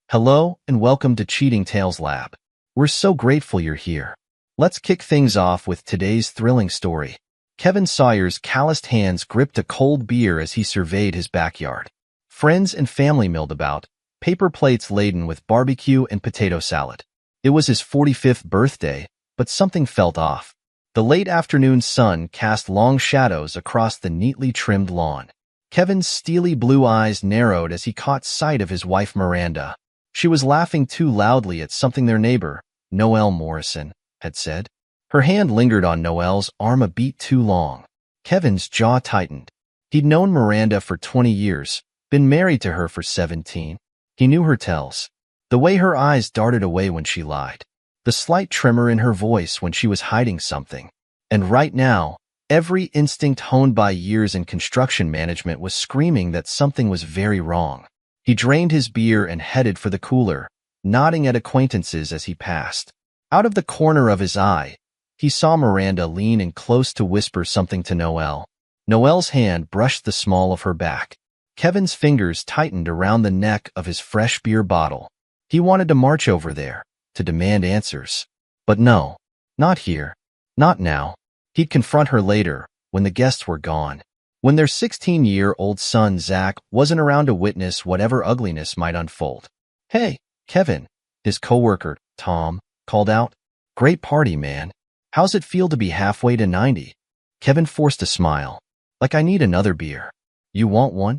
Hello and welcome to Cheating Tales Lab. We're so grateful you're here. Let's kick things off with today's thrilling story. Kevin Sawyer's calloused hands gripped a cold beer as he surveyed his backyard. Friends and family milled about, paper plates laden with barbecue and potato salad. It was his 45th birthday, but something felt off. The late afternoon sun cast long shadows across the neatly trimmed lawn. Kevin's steely blue eyes narrowed as he caught sight of his wife Miranda. She was laughing too loudly at something their neighbor, Noelle Morrison, had said. Her hand lingered on Noelle's arm a beat too long. Kevin's jaw tightened. He'd known Miranda for 20 years, been married to her for 17. He knew her tells. The way her eyes darted away when she lied. The slight tremor in her voice when she was hiding something. And right now, every instinct honed by years in construction management was screaming that something was very wrong. He drained his beer and headed for the cooler, nodding at acquaintances as he passed. Out of the corner of his eye, he saw Miranda lean in close to whisper something to Noelle. Noelle's hand brushed the small of her back. Kevin's fingers tightened around the neck of his fresh beer bottle. He wanted to march over there, to demand answers. But no, not here, not now. He'd confront her later, when the guests were gone. When their 16-year-old son Zach wasn't around to witness whatever ugliness might unfold. "Hey, Kevin," his coworker, Tom, called out. "Great party, man. How's it feel to be halfway to 90? Kevin forced a smile. "Like I need another beer. You want one?"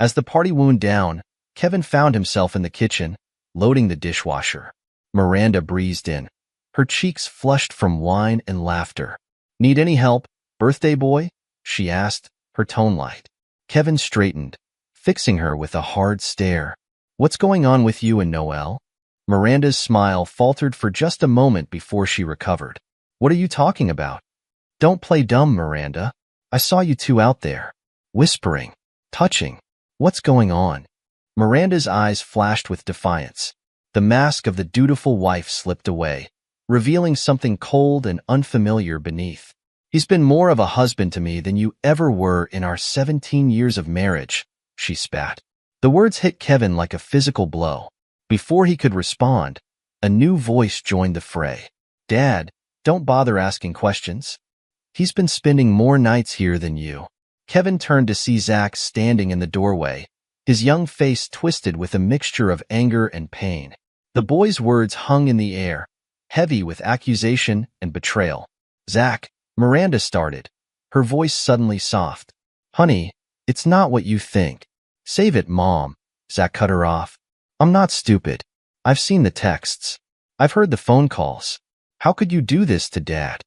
As the party wound down, Kevin found himself in the kitchen, loading the dishwasher. Miranda breezed in, her cheeks flushed from wine and laughter. "Need any help, birthday boy?" she asked, her tone light. Kevin straightened, fixing her with a hard stare. "What's going on with you and Noelle?" Miranda's smile faltered for just a moment before she recovered. "What are you talking about?" "Don't play dumb, Miranda. I saw you two out there, whispering, touching. What's going on?" Miranda's eyes flashed with defiance. The mask of the dutiful wife slipped away, revealing something cold and unfamiliar beneath. "He's been more of a husband to me than you ever were in our 17 years of marriage," she spat. The words hit Kevin like a physical blow. Before he could respond, a new voice joined the fray. "Dad, don't bother asking questions. He's been spending more nights here than you." Kevin turned to see Zach standing in the doorway, his young face twisted with a mixture of anger and pain. The boy's words hung in the air, heavy with accusation and betrayal. "Zach," Miranda started, her voice suddenly soft. "Honey, it's not what you think." "Save it, Mom," Zach cut her off. "I'm not stupid. I've seen the texts. I've heard the phone calls. How could you do this to Dad?"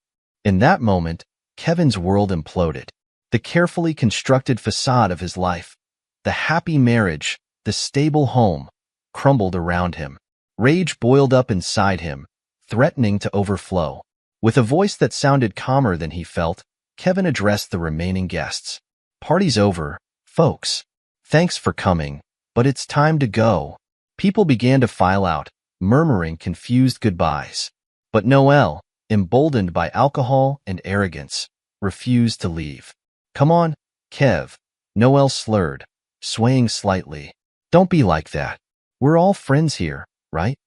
In that moment, Kevin's world imploded. The carefully constructed facade of his life, the happy marriage, the stable home, crumbled around him. Rage boiled up inside him, threatening to overflow. With a voice that sounded calmer than he felt, Kevin addressed the remaining guests. "Party's over, folks. Thanks for coming, but it's time to go." People began to file out, murmuring confused goodbyes. But Noelle, emboldened by alcohol and arrogance, refused to leave. "Come on, Kev," Noelle slurred, swaying slightly. "Don't be like that. We're all friends here, right?"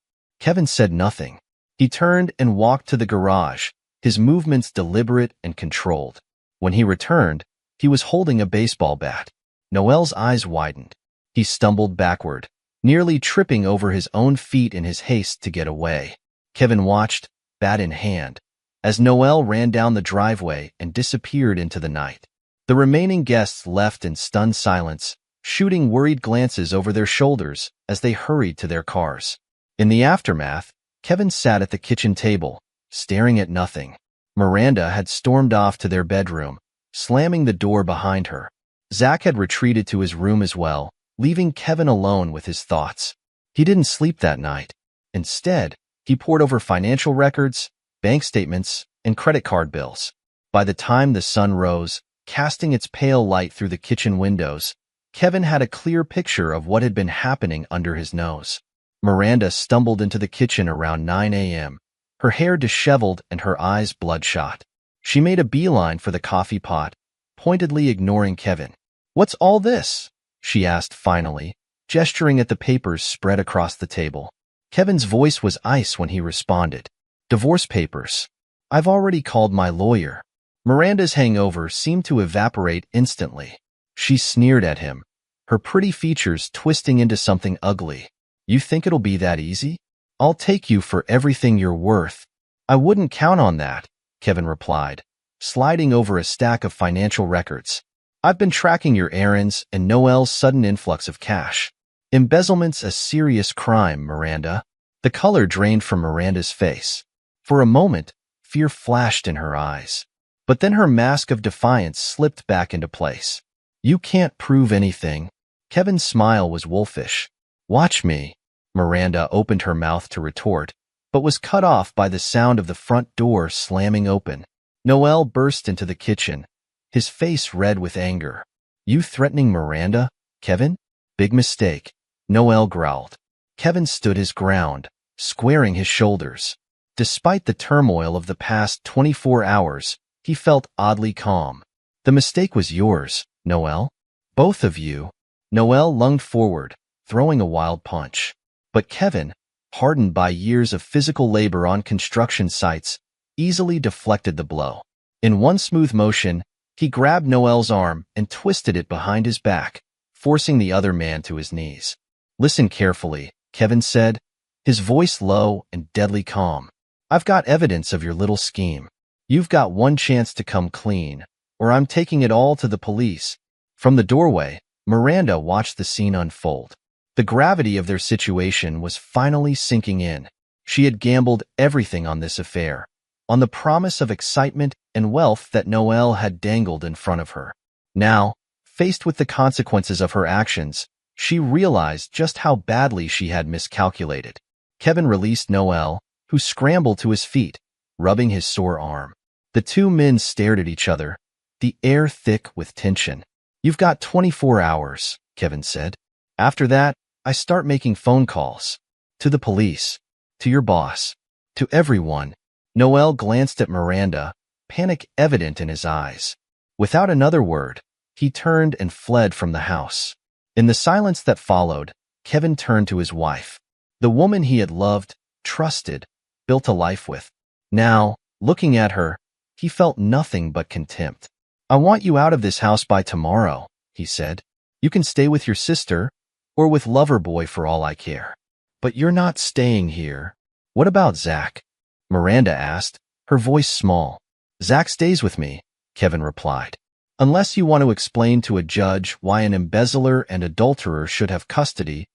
Kevin said nothing. He turned and walked to the garage, his movements deliberate and controlled. When he returned, he was holding a baseball bat. Noelle's eyes widened. He stumbled backward, nearly tripping over his own feet in his haste to get away. Kevin watched, bat in hand, as Noelle ran down the driveway and disappeared into the night. The remaining guests left in stunned silence, shooting worried glances over their shoulders as they hurried to their cars. In the aftermath, Kevin sat at the kitchen table, staring at nothing. Miranda had stormed off to their bedroom, slamming the door behind her. Zach had retreated to his room as well, leaving Kevin alone with his thoughts. He didn't sleep that night. Instead, he pored over financial records, bank statements, and credit card bills. By the time the sun rose, casting its pale light through the kitchen windows, Kevin had a clear picture of what had been happening under his nose. Miranda stumbled into the kitchen around 9 a.m., her hair disheveled and her eyes bloodshot. She made a beeline for the coffee pot, pointedly ignoring Kevin. "What's all this?" she asked finally, gesturing at the papers spread across the table. Kevin's voice was ice when he responded. Divorce papers. I've already called my lawyer. Miranda's hangover seemed to evaporate instantly. She sneered at him, her pretty features twisting into something ugly. You think it'll be that easy? I'll take you for everything you're worth. I wouldn't count on that, Kevin replied, sliding over a stack of financial records. I've been tracking your errands and Noel's sudden influx of cash. Embezzlement's a serious crime, Miranda. The color drained from Miranda's face. For a moment, fear flashed in her eyes. But then her mask of defiance slipped back into place. You can't prove anything. Kevin's smile was wolfish. Watch me. Miranda opened her mouth to retort, but was cut off by the sound of the front door slamming open. Noel burst into the kitchen, his face red with anger. You threatening Miranda, Kevin? Big mistake, Noel growled. Kevin stood his ground, squaring his shoulders. Despite the turmoil of the past 24 hours, he felt oddly calm. The mistake was yours, Noel. Both of you. Noel lunged forward, throwing a wild punch. But Kevin, hardened by years of physical labor on construction sites, easily deflected the blow. In one smooth motion, he grabbed Noel's arm and twisted it behind his back, forcing the other man to his knees. Listen carefully, Kevin said, his voice low and deadly calm. I've got evidence of your little scheme. You've got one chance to come clean, or I'm taking it all to the police. From the doorway, Miranda watched the scene unfold. The gravity of their situation was finally sinking in. She had gambled everything on this affair, on the promise of excitement and wealth that Noel had dangled in front of her. Now, faced with the consequences of her actions, she realized just how badly she had miscalculated. Kevin released Noel, who scrambled to his feet, rubbing his sore arm. The two men stared at each other, the air thick with tension. You've got 24 hours, Kevin said. After that, I start making phone calls. To the police, to your boss, to everyone. Noel glanced at Miranda, panic evident in his eyes. Without another word, he turned and fled from the house. In the silence that followed, Kevin turned to his wife, the woman he had loved, trusted, built a life with. Now, looking at her, he felt nothing but contempt. I want you out of this house by tomorrow, he said. You can stay with your sister, or with Loverboy for all I care. But you're not staying here. What about Zach? Miranda asked, her voice small. Zach stays with me, Kevin replied. Unless you want to explain to a judge why an embezzler and adulterer should have custody.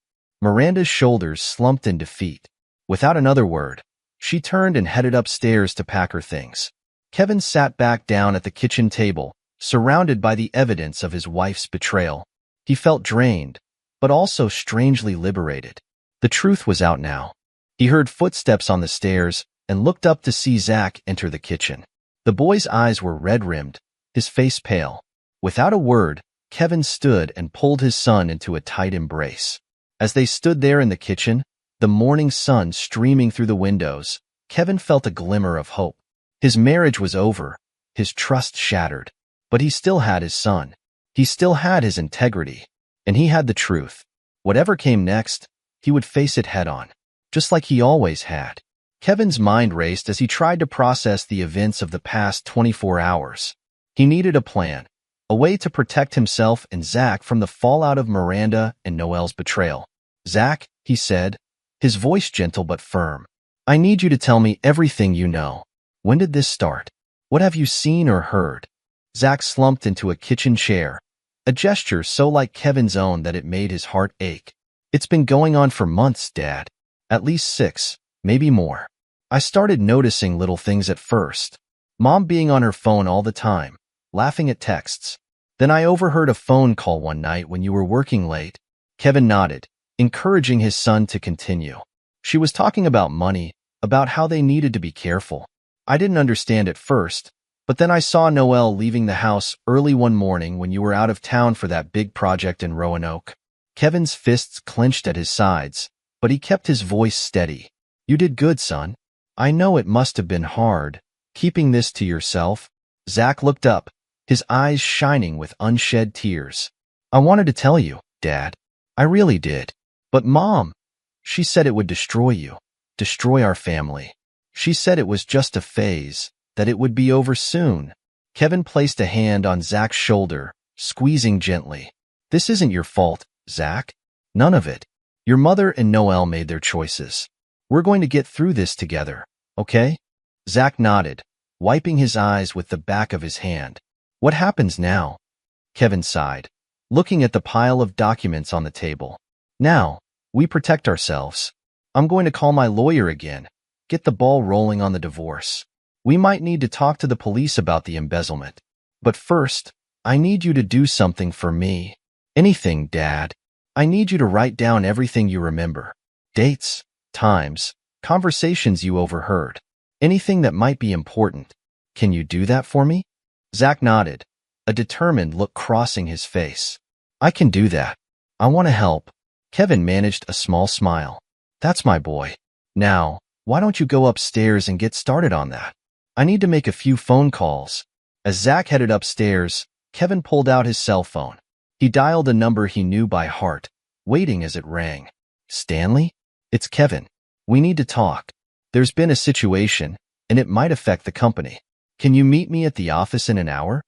Miranda's shoulders slumped in defeat. Without another word, she turned and headed upstairs to pack her things. Kevin sat back down at the kitchen table, surrounded by the evidence of his wife's betrayal. He felt drained, but also strangely liberated. The truth was out now. He heard footsteps on the stairs and looked up to see Zach enter the kitchen. The boy's eyes were red-rimmed, his face pale. Without a word, Kevin stood and pulled his son into a tight embrace. As they stood there in the kitchen, the morning sun streaming through the windows, Kevin felt a glimmer of hope. His marriage was over, his trust shattered, but he still had his son. He still had his integrity, and he had the truth. Whatever came next, he would face it head-on, just like he always had. Kevin's mind raced as he tried to process the events of the past 24 hours. He needed a plan, a way to protect himself and Zach from the fallout of Miranda and Noel's betrayal. Zach, he said, his voice gentle but firm. I need you to tell me everything you know. When did this start? What have you seen or heard? Zach slumped into a kitchen chair, a gesture so like Kevin's own that it made his heart ache. It's been going on for months, Dad. At least 6, maybe more. I started noticing little things at first. Mom being on her phone all the time, laughing at texts. Then I overheard a phone call one night when you were working late. Kevin nodded, encouraging his son to continue. She was talking about money, about how they needed to be careful. I didn't understand at first, but then I saw Noel leaving the house early one morning when you were out of town for that big project in Roanoke. Kevin's fists clenched at his sides, but he kept his voice steady. You did good, son. I know it must have been hard, keeping this to yourself. Zach looked up, his eyes shining with unshed tears. I wanted to tell you, Dad. I really did. But Mom, she said it would destroy you, destroy our family. She said it was just a phase, that it would be over soon. Kevin placed a hand on Zach's shoulder, squeezing gently. This isn't your fault, Zach. None of it. Your mother and Noelle made their choices. We're going to get through this together, okay? Zach nodded, wiping his eyes with the back of his hand. What happens now? Kevin sighed, looking at the pile of documents on the table. Now, we protect ourselves. I'm going to call my lawyer again, get the ball rolling on the divorce. We might need to talk to the police about the embezzlement. But first, I need you to do something for me. Anything, Dad. I need you to write down everything you remember. Dates, times, conversations you overheard. Anything that might be important. Can you do that for me? Zach nodded, a determined look crossing his face. I can do that. I want to help. Kevin managed a small smile. That's my boy. Now, why don't you go upstairs and get started on that? I need to make a few phone calls. As Zach headed upstairs, Kevin pulled out his cell phone. He dialed a number he knew by heart, waiting as it rang. Stanley? It's Kevin. We need to talk. There's been a situation, and it might affect the company. Can you meet me at the office in an hour?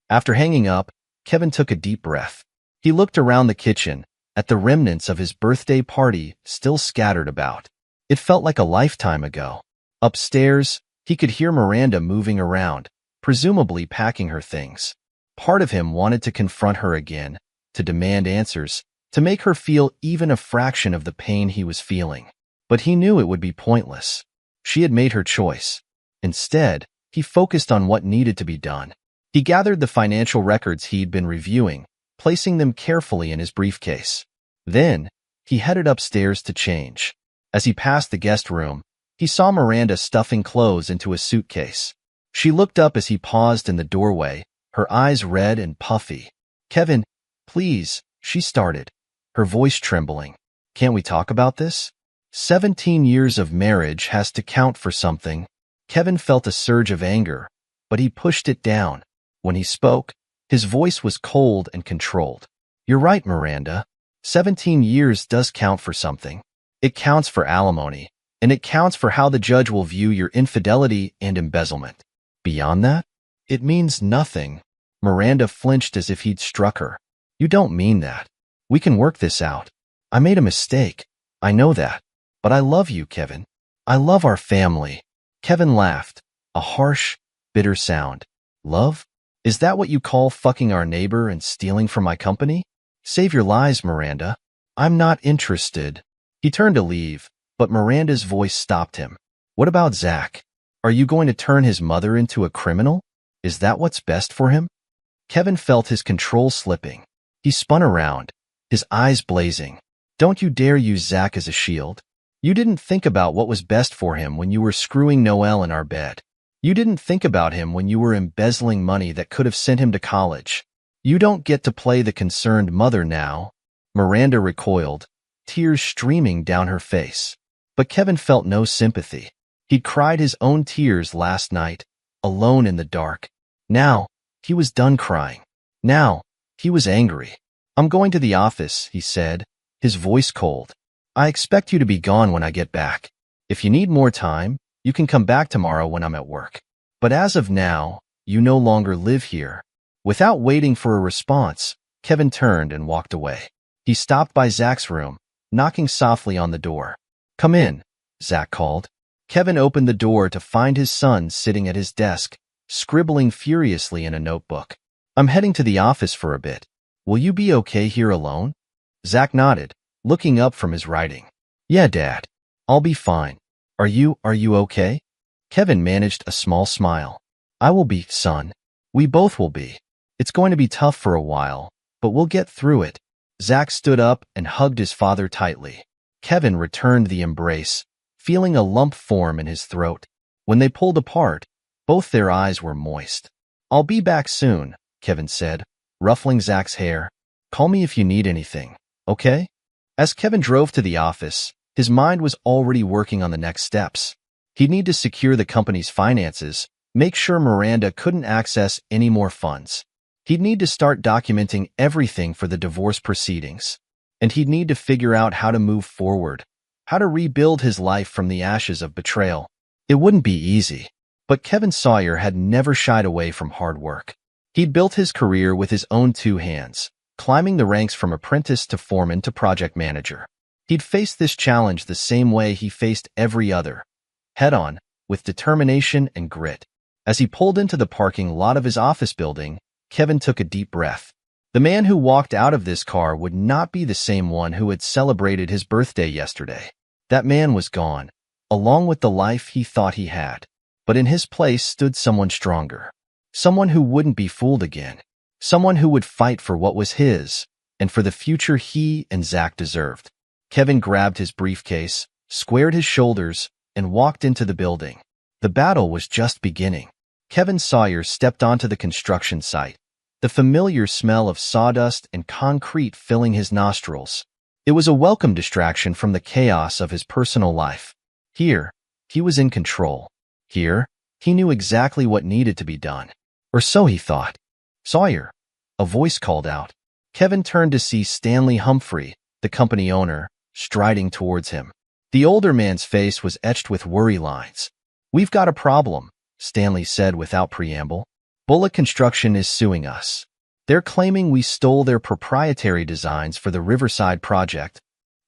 After hanging up, Kevin took a deep breath. He looked around the kitchen, at the remnants of his birthday party still scattered about. It felt like a lifetime ago. Upstairs, he could hear Miranda moving around, presumably packing her things. Part of him wanted to confront her again, to demand answers, to make her feel even a fraction of the pain he was feeling. But he knew it would be pointless. She had made her choice. Instead, he focused on what needed to be done. He gathered the financial records he'd been reviewing, placing them carefully in his briefcase. Then, he headed upstairs to change. As he passed the guest room, he saw Miranda stuffing clothes into a suitcase. She looked up as he paused in the doorway, her eyes red and puffy. Kevin, please, she started, her voice trembling. Can't we talk about this? 17 years of marriage has to count for something. Kevin felt a surge of anger, but he pushed it down. When he spoke, his voice was cold and controlled. You're right, Miranda. 17 years does count for something. It counts for alimony, and it counts for how the judge will view your infidelity and embezzlement. Beyond that, it means nothing. Miranda flinched as if he'd struck her. You don't mean that. We can work this out. I made a mistake. I know that. But I love you, Kevin. I love our family. Kevin laughed, a harsh, bitter sound. Love? Is that what you call fucking our neighbor and stealing from my company? Save your lies, Miranda. I'm not interested. He turned to leave, but Miranda's voice stopped him. What about Zach? Are you going to turn his mother into a criminal? Is that what's best for him? Kevin felt his control slipping. He spun around, his eyes blazing. Don't you dare use Zach as a shield. You didn't think about what was best for him when you were screwing Noelle in our bed. You didn't think about him when you were embezzling money that could have sent him to college. You don't get to play the concerned mother now. Miranda recoiled, tears streaming down her face. But Kevin felt no sympathy. He'd cried his own tears last night, alone in the dark. Now, he was done crying. Now, he was angry. I'm going to the office, he said, his voice cold. I expect you to be gone when I get back. If you need more time, you can come back tomorrow when I'm at work. But as of now, you no longer live here. Without waiting for a response, Kevin turned and walked away. He stopped by Zach's room, knocking softly on the door. Come in, Zach called. Kevin opened the door to find his son sitting at his desk, scribbling furiously in a notebook. I'm heading to the office for a bit. Will you be okay here alone? Zach nodded, looking up from his writing. Yeah, Dad. I'll be fine. Are you okay? Kevin managed a small smile. I will be, son. We both will be. It's going to be tough for a while, but we'll get through it. Zach stood up and hugged his father tightly. Kevin returned the embrace, feeling a lump form in his throat. When they pulled apart, both their eyes were moist. I'll be back soon, Kevin said, ruffling Zach's hair. Call me if you need anything, okay? As Kevin drove to the office, his mind was already working on the next steps. He'd need to secure the company's finances, make sure Miranda couldn't access any more funds. He'd need to start documenting everything for the divorce proceedings. and he'd need to figure out how to move forward, how to rebuild his life from the ashes of betrayal. It wouldn't be easy, but Kevin Sawyer had never shied away from hard work. He'd built his career with his own two hands, climbing the ranks from apprentice to foreman to project manager. He'd faced this challenge the same way he faced every other, head-on, with determination and grit. As he pulled into the parking lot of his office building, Kevin took a deep breath. The man who walked out of this car would not be the same one who had celebrated his birthday yesterday. That man was gone, along with the life he thought he had. But in his place stood someone stronger. Someone who wouldn't be fooled again. Someone who would fight for what was his, and for the future he and Zach deserved. Kevin grabbed his briefcase, squared his shoulders, and walked into the building. The battle was just beginning. Kevin Sawyer stepped onto the construction site, the familiar smell of sawdust and concrete filling his nostrils. It was a welcome distraction from the chaos of his personal life. Here, he was in control. Here, he knew exactly what needed to be done. Or so he thought. "Sawyer," a voice called out. Kevin turned to see Stanley Humphrey, the company owner, striding towards him. The older man's face was etched with worry lines. "We've got a problem," Stanley said without preamble. "Bullock Construction is suing us. They're claiming we stole their proprietary designs for the Riverside project."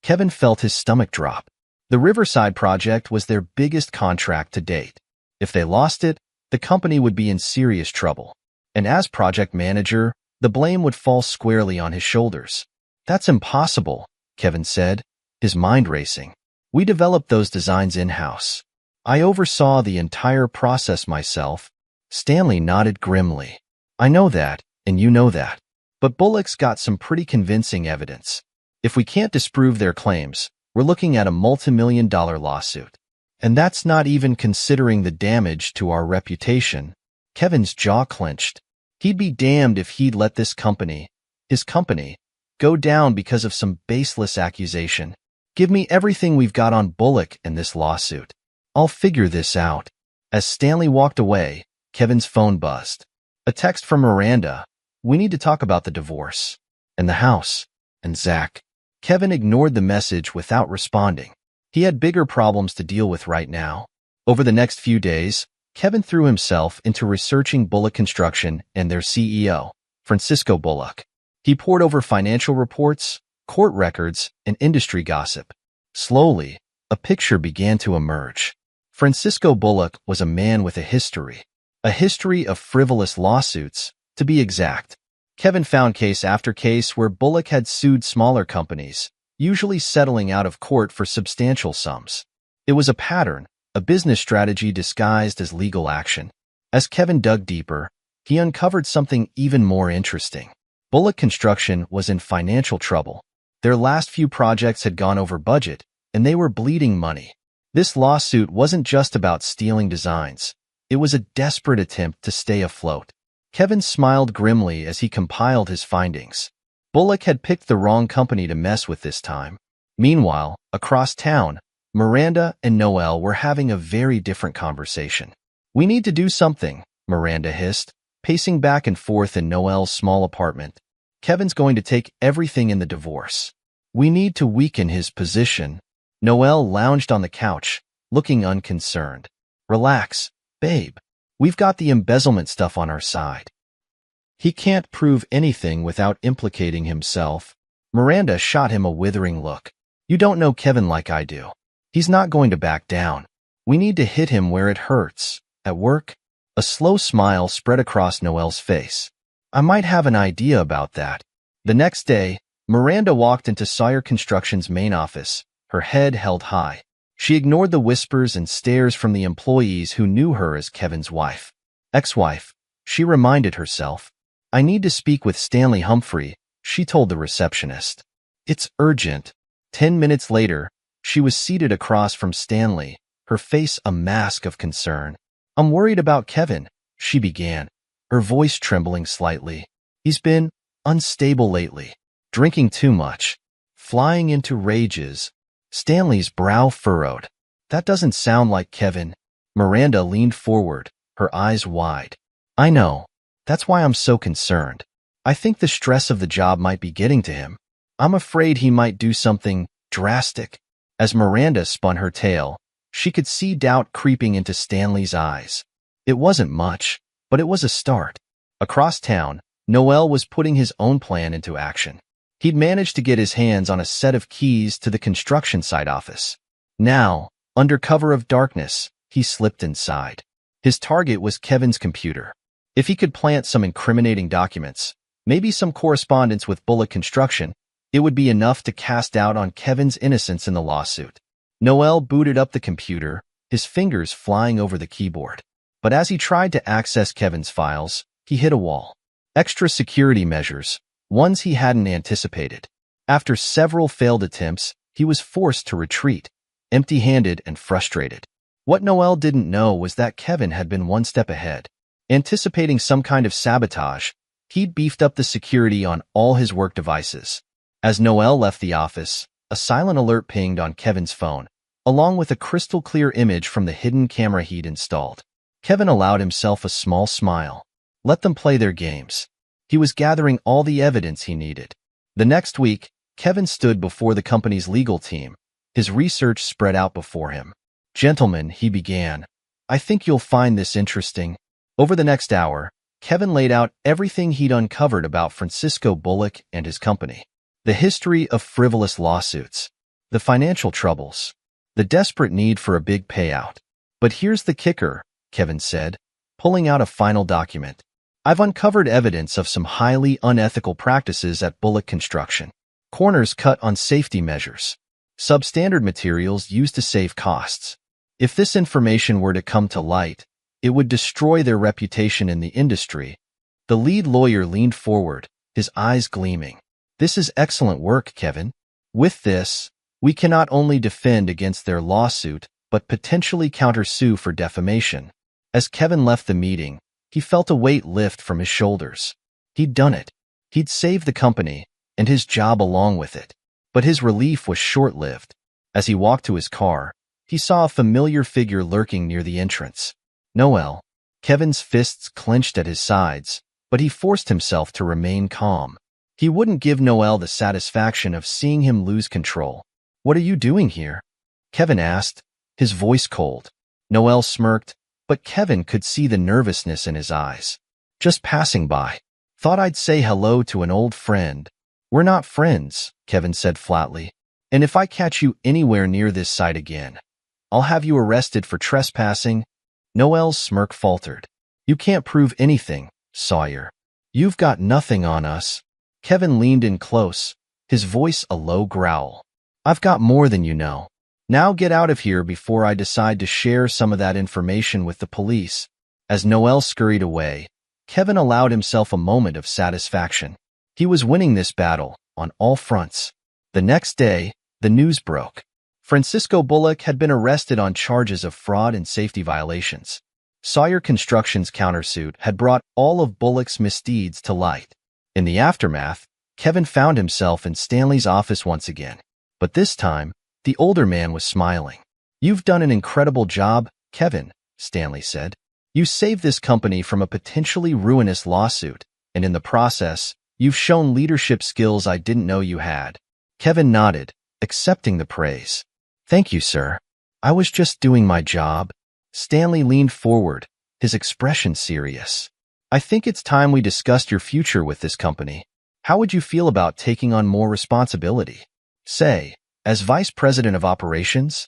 Kevin felt his stomach drop. The Riverside project was their biggest contract to date. If they lost it, the company would be in serious trouble. And as project manager, the blame would fall squarely on his shoulders. "That's impossible," Kevin said, his mind racing. "We developed those designs in-house. I oversaw the entire process myself." Stanley nodded grimly. "I know that, and you know that. But Bullock's got some pretty convincing evidence. If we can't disprove their claims, we're looking at a multi-million-dollar lawsuit. And that's not even considering the damage to our reputation." Kevin's jaw clenched. He'd be damned if he'd let this company, his company, go down because of some baseless accusation. "Give me everything we've got on Bullock and this lawsuit. I'll figure this out." As Stanley walked away, Kevin's phone buzzed. A text from Miranda. "We need to talk about the divorce, and the house, and Zach." Kevin ignored the message without responding. He had bigger problems to deal with right now. Over the next few days, Kevin threw himself into researching Bullock Construction and their CEO, Francisco Bullock. He pored over financial reports, court records, and industry gossip. Slowly, a picture began to emerge. Francisco Bullock was a man with a history of frivolous lawsuits, to be exact. Kevin found case after case where Bullock had sued smaller companies, usually settling out of court for substantial sums. It was a pattern, a business strategy disguised as legal action. As Kevin dug deeper, he uncovered something even more interesting. Bullock Construction was in financial trouble. Their last few projects had gone over budget, and they were bleeding money. This lawsuit wasn't just about stealing designs. It was a desperate attempt to stay afloat. Kevin smiled grimly as he compiled his findings. Bullock had picked the wrong company to mess with this time. Meanwhile, across town, Miranda and Noel were having a very different conversation. "We need to do something," Miranda hissed, pacing back and forth in Noel's small apartment. "Kevin's going to take everything in the divorce. We need to weaken his position." Noel lounged on the couch, looking unconcerned. "Relax, babe. We've got the embezzlement stuff on our side. He can't prove anything without implicating himself." Miranda shot him a withering look. "You don't know Kevin like I do. He's not going to back down. We need to hit him where it hurts." At work, a slow smile spread across Noel's face. "I might have an idea about that." The next day, Miranda walked into Sawyer Construction's main office, her head held high. She ignored the whispers and stares from the employees who knew her as Kevin's wife. Ex-wife, she reminded herself. "I need to speak with Stanley Humphrey," she told the receptionist. "It's urgent." 10 minutes later, she was seated across from Stanley, her face a mask of concern. "I'm worried about Kevin," she began, her voice trembling slightly. "He's been unstable lately, drinking too much, flying into rages." Stanley's brow furrowed. "That doesn't sound like Kevin." Miranda leaned forward, her eyes wide. "I know. That's why I'm so concerned. I think the stress of the job might be getting to him." I'm afraid he might do something drastic. As Miranda spun her tale, she could see doubt creeping into Stanley's eyes. It wasn't much, but it was a start. Across town, Noel was putting his own plan into action. He'd managed to get his hands on a set of keys to the construction site office. Now, under cover of darkness, he slipped inside. His target was Kevin's computer. If he could plant some incriminating documents, maybe some correspondence with Bullock Construction, it would be enough to cast doubt on Kevin's innocence in the lawsuit. Noel booted up the computer, his fingers flying over the keyboard. But as he tried to access Kevin's files, he hit a wall. Extra security measures, ones he hadn't anticipated. After several failed attempts, he was forced to retreat, empty-handed and frustrated. What Noel didn't know was that Kevin had been one step ahead. Anticipating some kind of sabotage, he'd beefed up the security on all his work devices. As Noel left the office, a silent alert pinged on Kevin's phone, along with a crystal-clear image from the hidden camera he'd installed. Kevin allowed himself a small smile. Let them play their games. He was gathering all the evidence he needed. The next week, Kevin stood before the company's legal team, his research spread out before him. "Gentlemen," he began, "I think you'll find this interesting." Over the next hour, Kevin laid out everything he'd uncovered about Francisco Bullock and his company. The history of frivolous lawsuits, the financial troubles, the desperate need for a big payout. "But here's the kicker," Kevin said, pulling out a final document. "I've uncovered evidence of some highly unethical practices at Bullock Construction. Corners cut on safety measures. Substandard materials used to save costs. If this information were to come to light, it would destroy their reputation in the industry." The lead lawyer leaned forward, his eyes gleaming. "This is excellent work, Kevin. With this, we can not only defend against their lawsuit, but potentially countersue for defamation." As Kevin left the meeting, he felt a weight lift from his shoulders. He'd done it. He'd saved the company, and his job along with it. But his relief was short-lived. As he walked to his car, he saw a familiar figure lurking near the entrance. Noel. Kevin's fists clenched at his sides, but he forced himself to remain calm. He wouldn't give Noel the satisfaction of seeing him lose control. "What are you doing here?" Kevin asked, his voice cold. Noel smirked, but Kevin could see the nervousness in his eyes. "Just passing by. Thought I'd say hello to an old friend." "We're not friends," Kevin said flatly. "And if I catch you anywhere near this site again, I'll have you arrested for trespassing." Noel's smirk faltered. "You can't prove anything, Sawyer. You've got nothing on us." Kevin leaned in close, his voice a low growl. "I've got more than you know. Now get out of here before I decide to share some of that information with the police." As Noel scurried away, Kevin allowed himself a moment of satisfaction. He was winning this battle on all fronts. The next day, the news broke. Francisco Bullock had been arrested on charges of fraud and safety violations. Sawyer Construction's countersuit had brought all of Bullock's misdeeds to light. In the aftermath, Kevin found himself in Stanley's office once again. But this time, the older man was smiling. "You've done an incredible job, Kevin," Stanley said. "You saved this company from a potentially ruinous lawsuit, and in the process, you've shown leadership skills I didn't know you had." Kevin nodded, accepting the praise. "Thank you, sir. I was just doing my job." Stanley leaned forward, his expression serious. "I think it's time we discussed your future with this company. How would you feel about taking on more responsibility? Say, as vice president of operations?"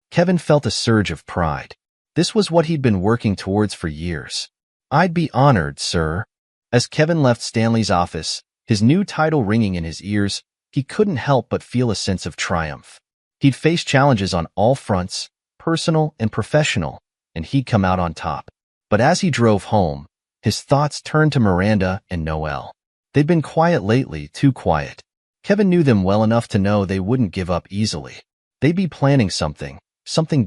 Kevin felt a surge of pride. This was what he'd been working towards for years. "I'd be honored, sir." As Kevin left Stanley's office, his new title ringing in his ears, he couldn't help but feel a sense of triumph. He'd faced challenges on all fronts, personal and professional, and he'd come out on top. But as he drove home, his thoughts turned to Miranda and Noel. They'd been quiet lately, too quiet. Kevin knew them well enough to know they wouldn't give up easily. They'd be planning something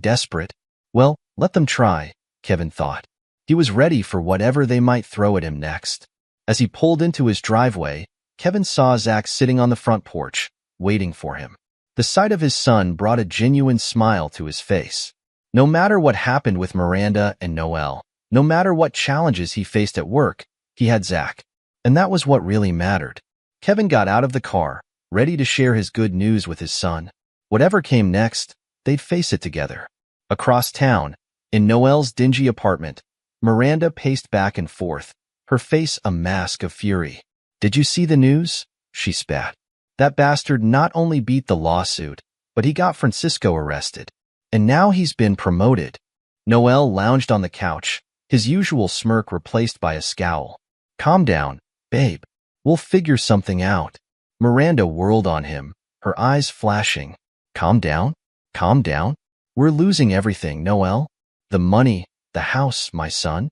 desperate. Well, let them try, Kevin thought. He was ready for whatever they might throw at him next. As he pulled into his driveway, Kevin saw Zach sitting on the front porch, waiting for him. The sight of his son brought a genuine smile to his face. No matter what happened with Miranda and Noel, no matter what challenges he faced at work, he had Zach. And that was what really mattered. Kevin got out of the car, ready to share his good news with his son. Whatever came next, they'd face it together. Across town, in Noel's dingy apartment, Miranda paced back and forth, her face a mask of fury. "Did you see the news?" she spat. "That bastard not only beat the lawsuit, but he got Francisco arrested. And now he's been promoted." Noel lounged on the couch, his usual smirk replaced by a scowl. "Calm down, babe. We'll figure something out." Miranda whirled on him, her eyes flashing. "Calm down? Calm down? We're losing everything, Noel. The money, the house, my son.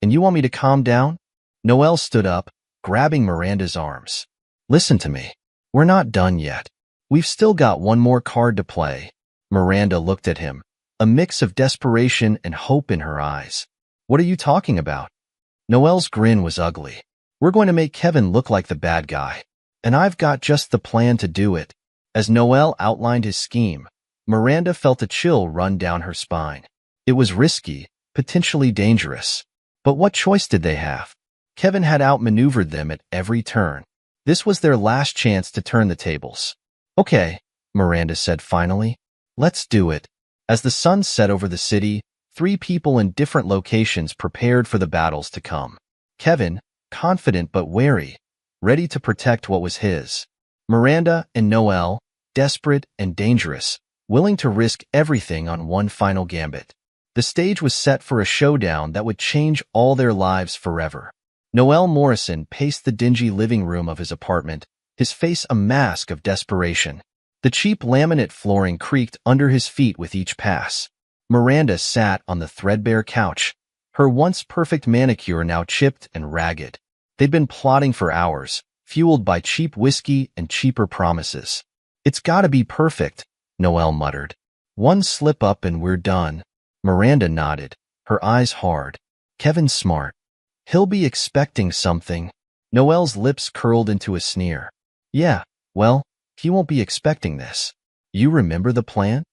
And you want me to calm down?" Noel stood up, grabbing Miranda's arms. "Listen to me. We're not done yet. We've still got one more card to play." Miranda looked at him, a mix of desperation and hope in her eyes. "What are you talking about?" Noel's grin was ugly. "We're going to make Kevin look like the bad guy. And I've got just the plan to do it." As Noel outlined his scheme, Miranda felt a chill run down her spine. It was risky, potentially dangerous. But what choice did they have? Kevin had outmaneuvered them at every turn. This was their last chance to turn the tables. "Okay," Miranda said finally. "Let's do it." As the sun set over the city, three people in different locations prepared for the battles to come. Kevin, confident but wary, ready to protect what was his. Miranda and Noel, desperate and dangerous, willing to risk everything on one final gambit. The stage was set for a showdown that would change all their lives forever. Noel Morrison paced the dingy living room of his apartment, his face a mask of desperation. The cheap laminate flooring creaked under his feet with each pass. Miranda sat on the threadbare couch, her once perfect manicure now chipped and ragged. They'd been plotting for hours, fueled by cheap whiskey and cheaper promises. "It's gotta be perfect," Noel muttered. "One slip up and we're done." Miranda nodded, her eyes hard. "Kevin's smart. He'll be expecting something." Noel's lips curled into a sneer. "Yeah, well, he won't be expecting this. You remember the plan?"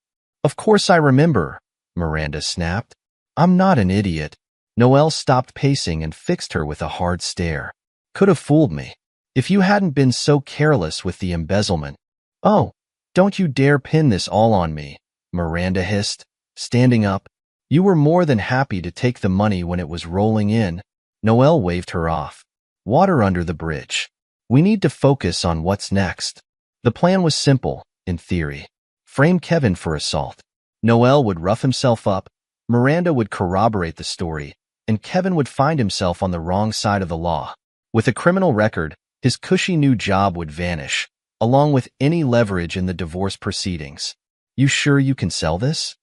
"Of course I remember," Miranda snapped. "I'm not an idiot." Noel stopped pacing and fixed her with a hard stare. "Could have fooled me. If you hadn't been so careless with the embezzlement." "Oh, don't you dare pin this all on me," Miranda hissed, standing up. "You were more than happy to take the money when it was rolling in." Noel waved her off. "Water under the bridge. We need to focus on what's next." The plan was simple, in theory. Frame Kevin for assault. Noel would rough himself up, Miranda would corroborate the story, and Kevin would find himself on the wrong side of the law. With a criminal record, his cushy new job would vanish, along with any leverage in the divorce proceedings. "You sure you can sell this?"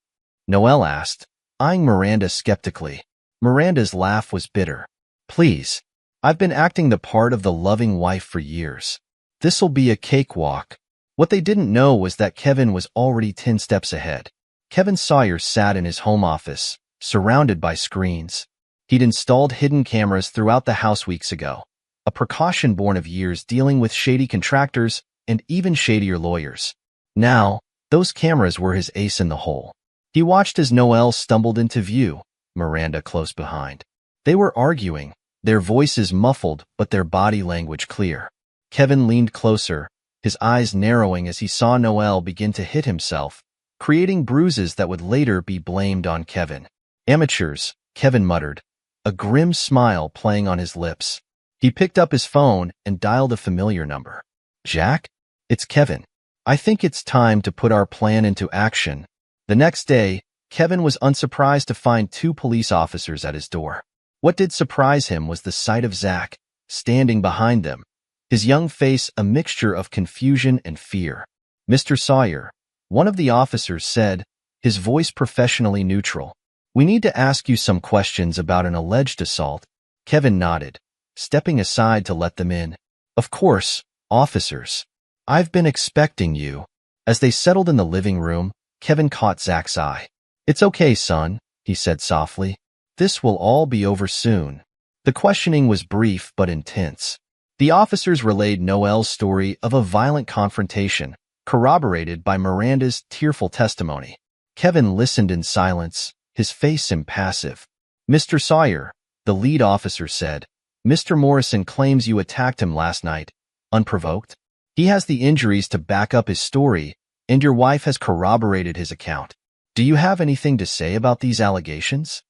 Noel asked, eyeing Miranda skeptically. Miranda's laugh was bitter. "Please. I've been acting the part of the loving wife for years. This'll be a cakewalk." What they didn't know was that Kevin was already 10 steps ahead. Kevin Sawyer sat in his home office, surrounded by screens. He'd installed hidden cameras throughout the house weeks ago, a precaution born of years dealing with shady contractors and even shadier lawyers. Now, those cameras were his ace in the hole. He watched as Noel stumbled into view, Miranda close behind. They were arguing, their voices muffled but their body language clear. Kevin leaned closer, his eyes narrowing as he saw Noel begin to hit himself, creating bruises that would later be blamed on Kevin. "Amateurs," Kevin muttered, a grim smile playing on his lips. He picked up his phone and dialed a familiar number. "Jack? It's Kevin. I think it's time to put our plan into action." The next day, Kevin was unsurprised to find 2 police officers at his door. What did surprise him was the sight of Zach, standing behind them, his young face a mixture of confusion and fear. "Mr. Sawyer," one of the officers said, his voice professionally neutral. "We need to ask you some questions about an alleged assault." Kevin nodded, stepping aside to let them in. "Of course, officers. I've been expecting you." As they settled in the living room, Kevin caught Zach's eye. "It's okay, son," he said softly. "This will all be over soon." The questioning was brief but intense. The officers relayed Noel's story of a violent confrontation, corroborated by Miranda's tearful testimony. Kevin listened in silence, his face impassive. "Mr. Sawyer," the lead officer said, "Mr. Morrison claims you attacked him last night, unprovoked." He has the injuries to back up his story, and your wife has corroborated his account. Do you have anything to say about these allegations?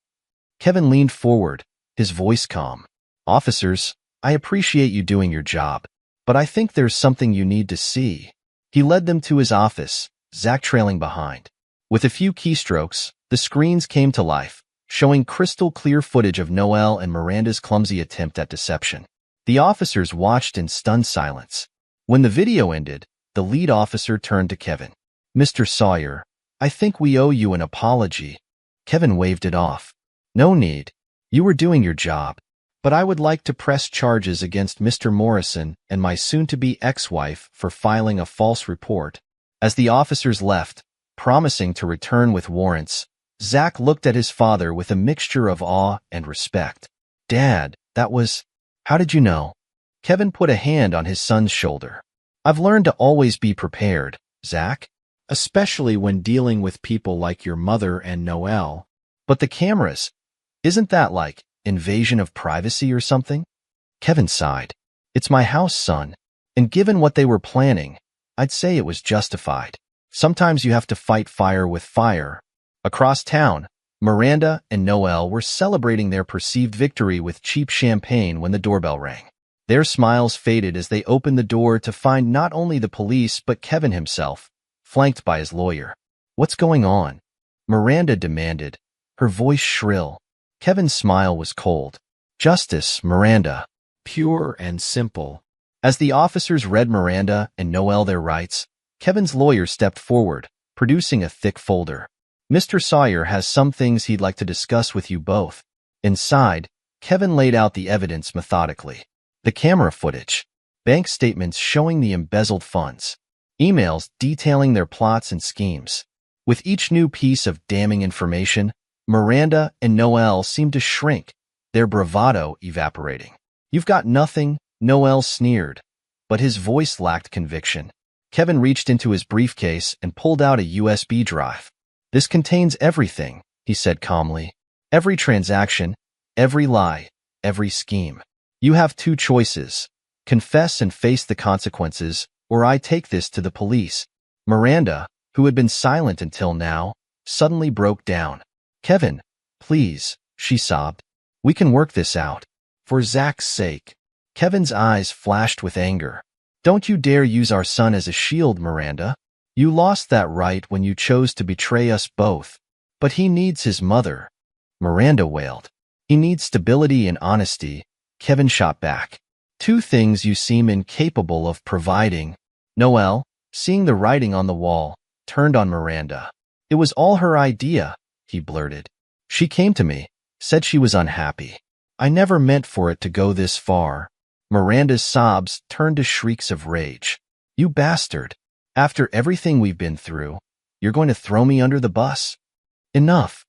Kevin leaned forward, his voice calm. Officers, I appreciate you doing your job, but I think there's something you need to see. He led them to his office, Zach trailing behind. With a few keystrokes, the screens came to life, showing crystal clear footage of Noelle and Miranda's clumsy attempt at deception. The officers watched in stunned silence. When the video ended, the lead officer turned to Kevin. Mr. Sawyer, I think we owe you an apology. Kevin waved it off. No need. You were doing your job. But I would like to press charges against Mr. Morrison and my soon-to-be ex-wife for filing a false report. As the officers left, promising to return with warrants, Zach looked at his father with a mixture of awe and respect. Dad, how did you know? Kevin put a hand on his son's shoulder. I've learned to always be prepared, Zach, especially when dealing with people like your mother and Noelle. But the cameras, isn't that like invasion of privacy or something? Kevin sighed. It's my house, son, and given what they were planning, I'd say it was justified. Sometimes you have to fight fire with fire. Across town, Miranda and Noelle were celebrating their perceived victory with cheap champagne when the doorbell rang. Their smiles faded as they opened the door to find not only the police but Kevin himself, flanked by his lawyer. What's going on? Miranda demanded, her voice shrill. Kevin's smile was cold. Justice, Miranda. Pure and simple. As the officers read Miranda and Noelle their rights, Kevin's lawyer stepped forward, producing a thick folder. Mr. Sawyer has some things he'd like to discuss with you both. Inside, Kevin laid out the evidence methodically. The camera footage, bank statements showing the embezzled funds, emails detailing their plots and schemes. With each new piece of damning information, Miranda and Noelle seemed to shrink, their bravado evaporating. You've got nothing, Noelle sneered, but his voice lacked conviction. Kevin reached into his briefcase and pulled out a USB drive. This contains everything, he said calmly. Every transaction, every lie, every scheme. You have two choices. Confess and face the consequences, or I take this to the police. Miranda, who had been silent until now, suddenly broke down. Kevin, please, she sobbed. We can work this out. For Zach's sake. Kevin's eyes flashed with anger. Don't you dare use our son as a shield, Miranda. You lost that right when you chose to betray us both. But he needs his mother. Miranda wailed. He needs stability and honesty. Kevin shot back. Two things you seem incapable of providing. Noelle, seeing the writing on the wall, turned on Miranda. It was all her idea, he blurted. She came to me, said she was unhappy. I never meant for it to go this far. Miranda's sobs turned to shrieks of rage. You bastard. After everything we've been through, you're going to throw me under the bus? Enough.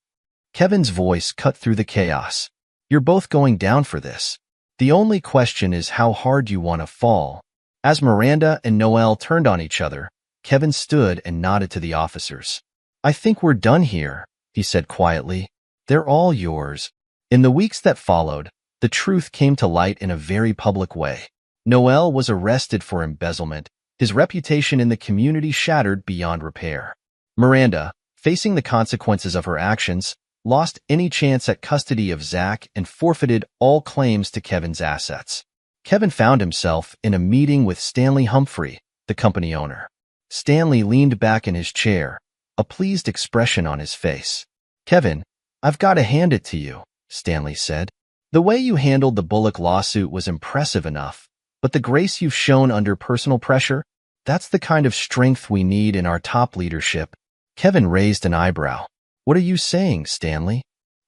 Kevin's voice cut through the chaos. You're both going down for this. The only question is how hard you want to fall. As Miranda and Noelle turned on each other, Kevin stood and nodded to the officers. I think we're done here, he said quietly. They're all yours. In the weeks that followed, the truth came to light in a very public way. Noelle was arrested for embezzlement, his reputation in the community shattered beyond repair. Miranda, facing the consequences of her actions, lost any chance at custody of Zach and forfeited all claims to Kevin's assets. Kevin found himself in a meeting with Stanley Humphrey, the company owner. Stanley leaned back in his chair, a pleased expression on his face. Kevin, I've got to hand it to you, Stanley said. The way you handled the Bullock lawsuit was impressive enough, but the grace you've shown under personal pressure, that's the kind of strength we need in our top leadership. Kevin raised an eyebrow. What are you saying, Stanley?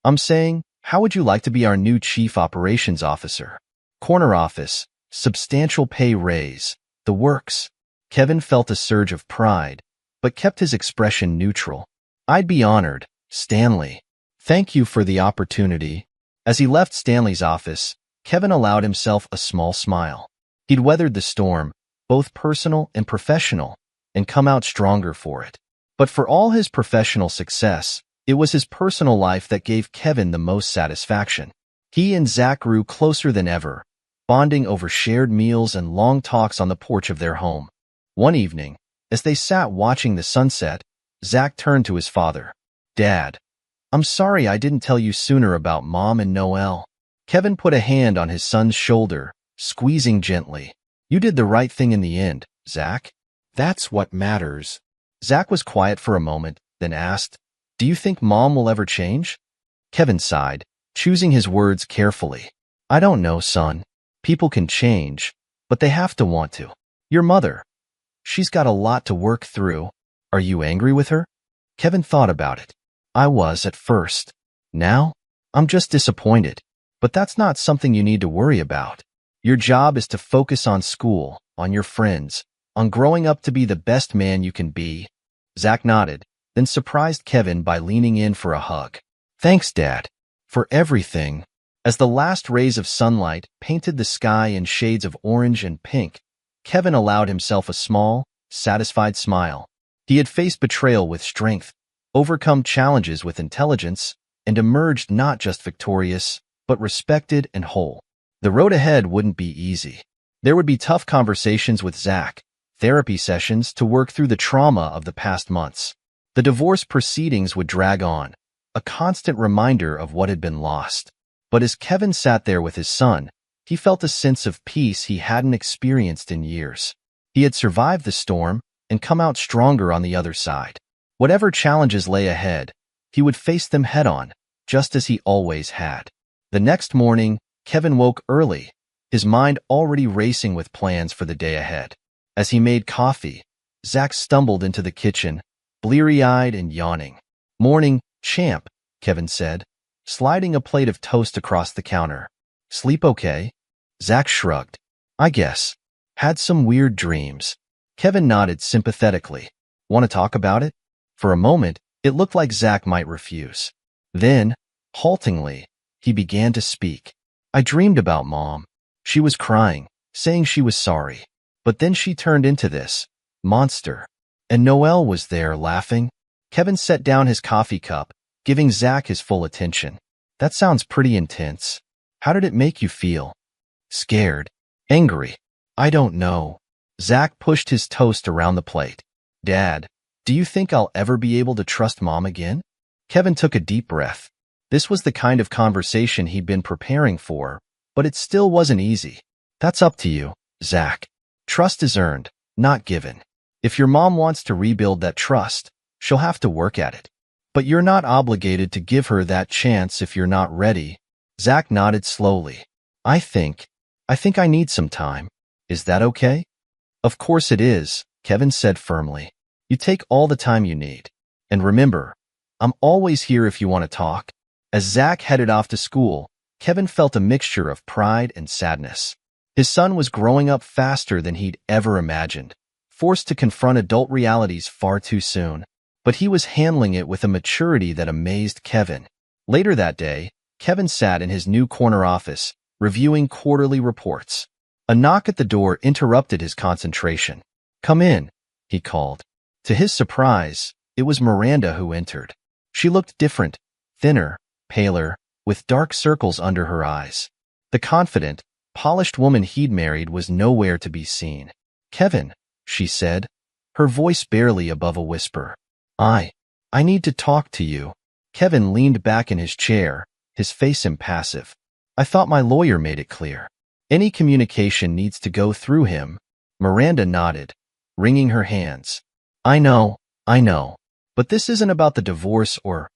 I'm saying, how would you like to be our new chief operations officer? Corner office, substantial pay raise, the works. Kevin felt a surge of pride, but kept his expression neutral. I'd be honored, Stanley. Thank you for the opportunity. As he left Stanley's office, Kevin allowed himself a small smile. He'd weathered the storm, both personal and professional, and come out stronger for it. But for all his professional success, it was his personal life that gave Kevin the most satisfaction. He and Zach grew closer than ever, bonding over shared meals and long talks on the porch of their home. One evening, as they sat watching the sunset, Zach turned to his father. "Dad, I'm sorry I didn't tell you sooner about Mom and Noel." Kevin put a hand on his son's shoulder, squeezing gently. "You did the right thing in the end, Zach. That's what matters." Zach was quiet for a moment, then asked, "Do you think Mom will ever change?" Kevin sighed, choosing his words carefully. "I don't know, son. People can change, but they have to want to. Your mother, she's got a lot to work through. Are you angry with her?" Kevin thought about it. "I was at first. Now, I'm just disappointed. But that's not something you need to worry about. Your job is to focus on school, on your friends, on growing up to be the best man you can be." Zach nodded, then surprised Kevin by leaning in for a hug. "Thanks, Dad, for everything." As the last rays of sunlight painted the sky in shades of orange and pink, Kevin allowed himself a small, satisfied smile. He had faced betrayal with strength, overcome challenges with intelligence, and emerged not just victorious, but respected and whole. The road ahead wouldn't be easy. There would be tough conversations with Zach, therapy sessions to work through the trauma of the past months. The divorce proceedings would drag on, a constant reminder of what had been lost. But as Kevin sat there with his son, he felt a sense of peace he hadn't experienced in years. He had survived the storm and come out stronger on the other side. Whatever challenges lay ahead, he would face them head-on, just as he always had. The next morning, Kevin woke early, his mind already racing with plans for the day ahead. As he made coffee, Zach stumbled into the kitchen, bleary-eyed and yawning. "Morning, champ," Kevin said, sliding a plate of toast across the counter. "Sleep okay?" Zach shrugged. "I guess. Had some weird dreams." Kevin nodded sympathetically. "Want to talk about it?" For a moment, it looked like Zach might refuse. Then, haltingly, he began to speak. "I dreamed about Mom. She was crying, saying she was sorry. But then she turned into this monster. And Noel was there, laughing." Kevin set down his coffee cup, giving Zach his full attention. "That sounds pretty intense. How did it make you feel?" "Scared. Angry. I don't know." Zach pushed his toast around the plate. "Dad, do you think I'll ever be able to trust Mom again?" Kevin took a deep breath. This was the kind of conversation he'd been preparing for, but it still wasn't easy. "That's up to you, Zach. Trust is earned, not given. If your mom wants to rebuild that trust, she'll have to work at it. But you're not obligated to give her that chance if you're not ready." Zach nodded slowly. I think I need some time. Is that okay?" "Of course it is," Kevin said firmly. "You take all the time you need. And remember, I'm always here if you want to talk." As Zach headed off to school, Kevin felt a mixture of pride and sadness. His son was growing up faster than he'd ever imagined, forced to confront adult realities far too soon. But he was handling it with a maturity that amazed Kevin. Later that day, Kevin sat in his new corner office, reviewing quarterly reports. A knock at the door interrupted his concentration. "Come in," he called. To his surprise, it was Miranda who entered. She looked different, thinner, paler, with dark circles under her eyes. The confident, polished woman he'd married was nowhere to be seen. "Kevin," she said, her voice barely above a whisper. I need to talk to you." Kevin leaned back in his chair, his face impassive. "I thought my lawyer made it clear. Any communication needs to go through him." Miranda nodded, wringing her hands. I know. But this isn't about the divorce or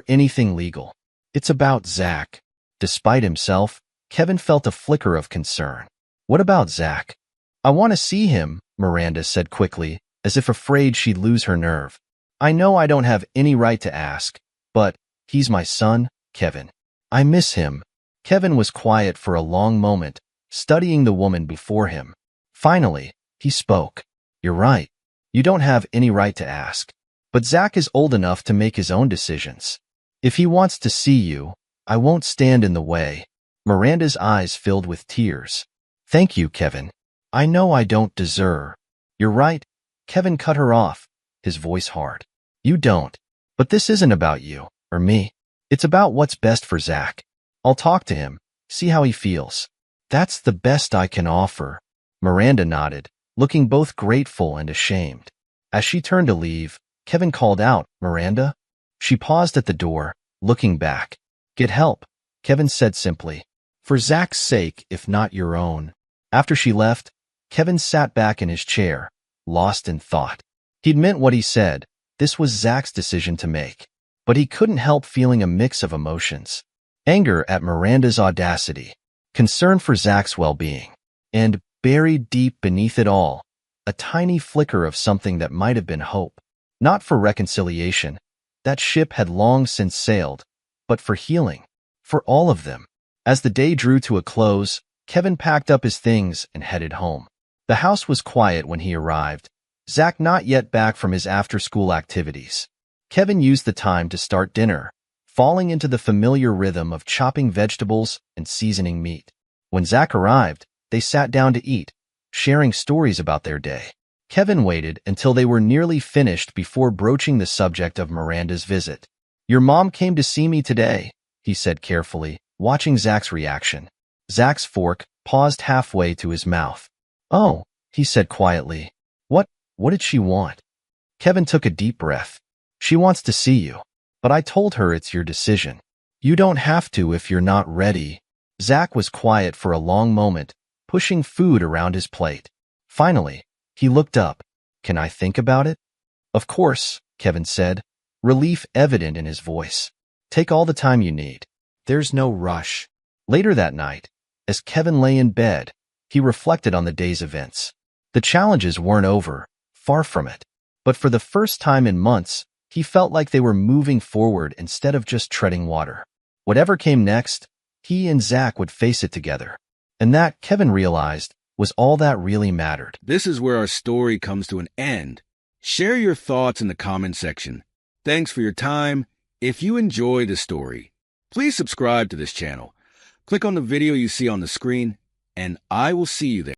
anything legal. It's about Zach." Despite himself, Kevin felt a flicker of concern. "What about Zach?" "I want to see him," Miranda said quickly, as if afraid she'd lose her nerve. "I know I don't have any right to ask, but he's my son, Kevin. I miss him." Kevin was quiet for a long moment, studying the woman before him. Finally, he spoke. "You're right. You don't have any right to ask. But Zach is old enough to make his own decisions. If he wants to see you, I won't stand in the way." Miranda's eyes filled with tears. "Thank you, Kevin. I know I don't deserve." "You're right." Kevin cut her off, his voice hard. "You don't. But this isn't about you, or me. It's about what's best for Zach. I'll talk to him, see how he feels." "That's the best I can offer." Miranda nodded, looking both grateful and ashamed. As she turned to leave, Kevin called out, "Miranda?" She paused at the door, looking back. "Get help," Kevin said simply. "For Zach's sake, if not your own." After she left, Kevin sat back in his chair, lost in thought. He'd meant what he said. This was Zach's decision to make. But he couldn't help feeling a mix of emotions. Anger at Miranda's audacity, concern for Zach's well-being, and, buried deep beneath it all, a tiny flicker of something that might have been hope. Not for reconciliation. That ship had long since sailed. But for healing. For all of them. As the day drew to a close, Kevin packed up his things and headed home. The house was quiet when he arrived, Zach not yet back from his after-school activities. Kevin used the time to start dinner, falling into the familiar rhythm of chopping vegetables and seasoning meat. When Zach arrived, they sat down to eat, sharing stories about their day. Kevin waited until they were nearly finished before broaching the subject of Miranda's visit. "Your mom came to see me today," he said carefully, watching Zach's reaction. Zach's fork paused halfway to his mouth. "Oh," he said quietly. What did she want?" Kevin took a deep breath. "She wants to see you. But I told her it's your decision. You don't have to if you're not ready." Zach was quiet for a long moment, pushing food around his plate. Finally, he looked up. "Can I think about it?" "Of course," Kevin said, relief evident in his voice. "Take all the time you need. There's no rush." Later that night, as Kevin lay in bed, he reflected on the day's events. The challenges weren't over, far from it. But for the first time in months, he felt like they were moving forward instead of just treading water. Whatever came next, he and Zach would face it together. And that, Kevin realized, was all that really mattered. This is where our story comes to an end. Share your thoughts in the comment section. Thanks for your time. If you enjoy the story, please subscribe to this channel. Click on the video you see on the screen, and I will see you there.